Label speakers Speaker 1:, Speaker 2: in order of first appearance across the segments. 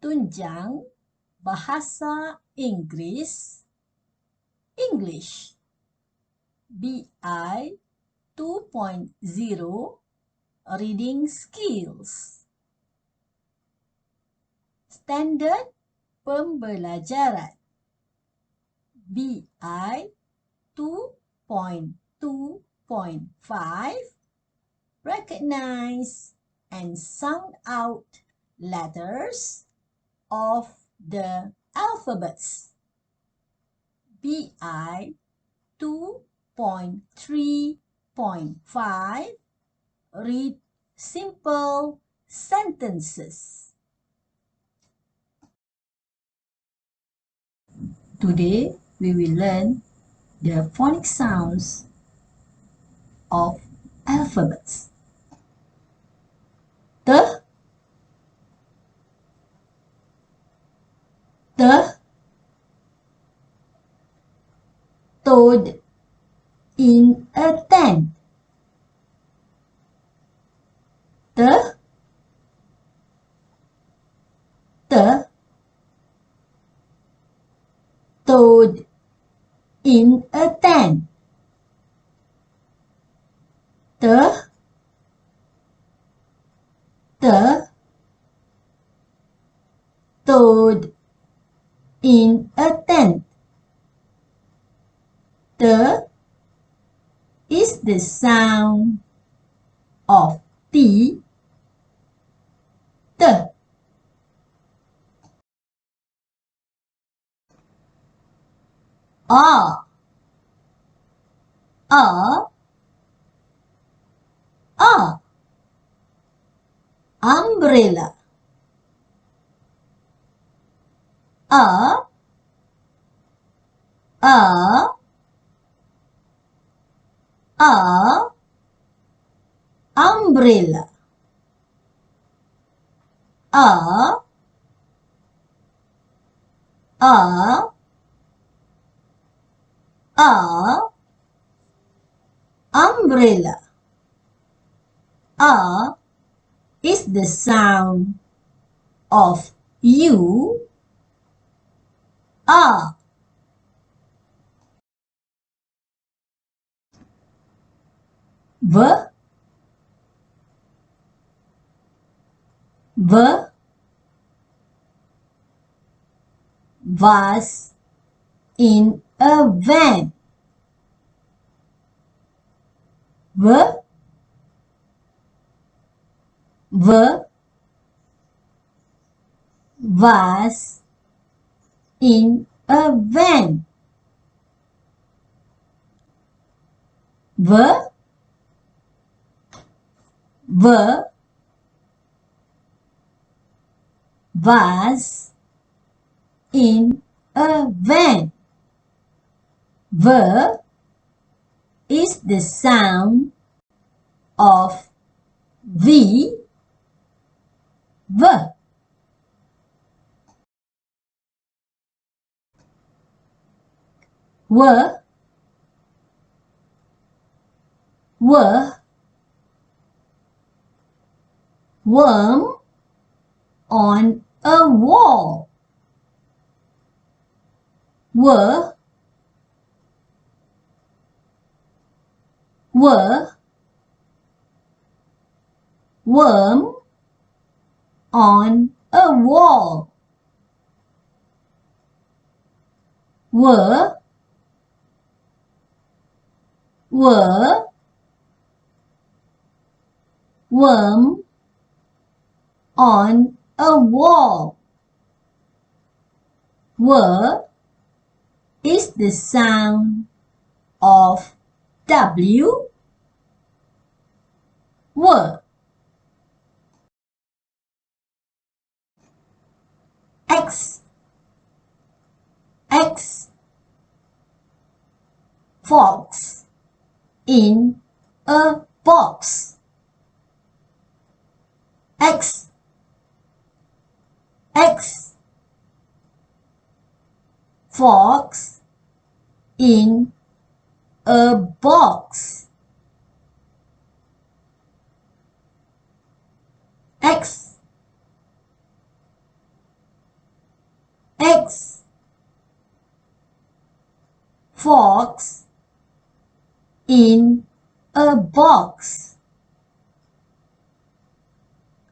Speaker 1: Tunjang Bahasa Inggris English BI 2.0 Reading Skills Standard Pembelajaran BI 2.2.5 Recognize and sound out letters of the alphabets. BI 2.3.5 Read simple sentences. Today we will learn the phonic sounds of alphabets. The toad in a tent. The toad in a tent. The toad in a tent. The is the sound of T. The. Umbrella. Umbrella. Umbrella. Is the sound of U. Was in a van. Was in a van. Was in a van. Is the sound of V. Worm on a wall. Worm on a wall. Worm on a wall. Is the sound of W. X. Fox. in a box. X, X. Fox in a box. X, X. Fox in a box.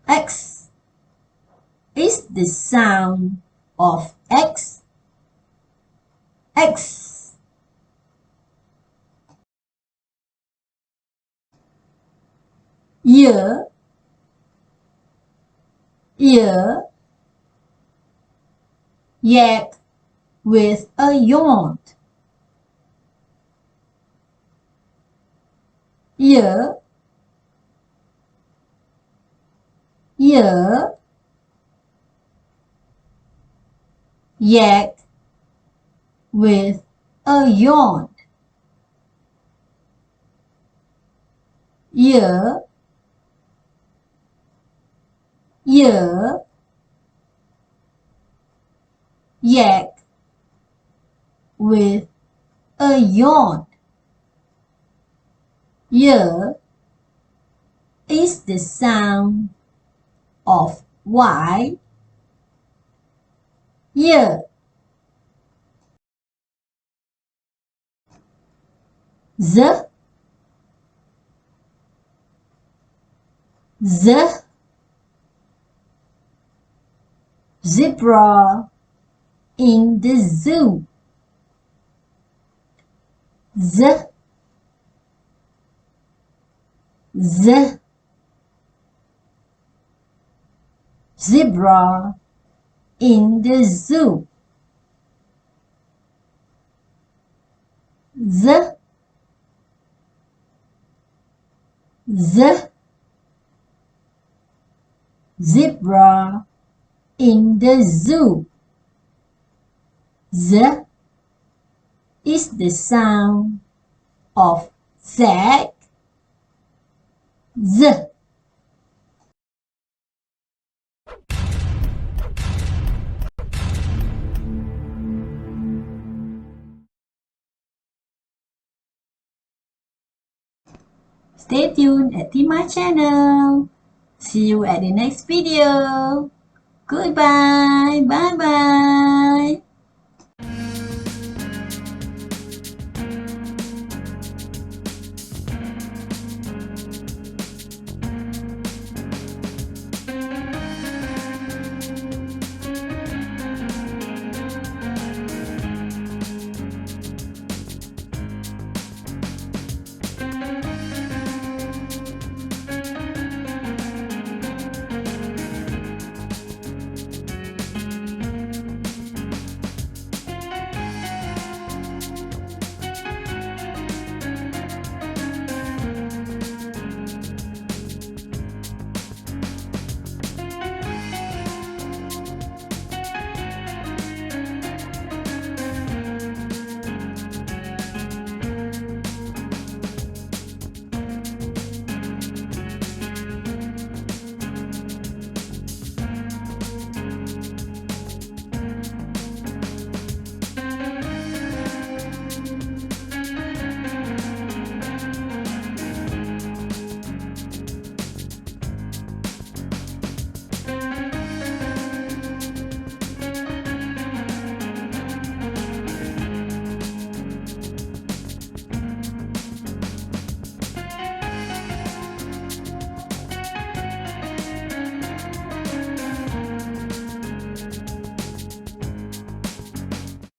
Speaker 1: X is the sound of X. X. Ear, ear. Yak with a yawn. Ear, ear. Yak with a yawn. Ear, ear. Yak with a yawn. Ear is the sound of Y. Ear. Z, Z. Zebra in the zoo. Z, Z. Zebra in the zoo. Z, Z. Zebra in the zoo. Z is the sound of Z. Z. Stay tuned at my channel. See you at the next video. Goodbye. Bye bye.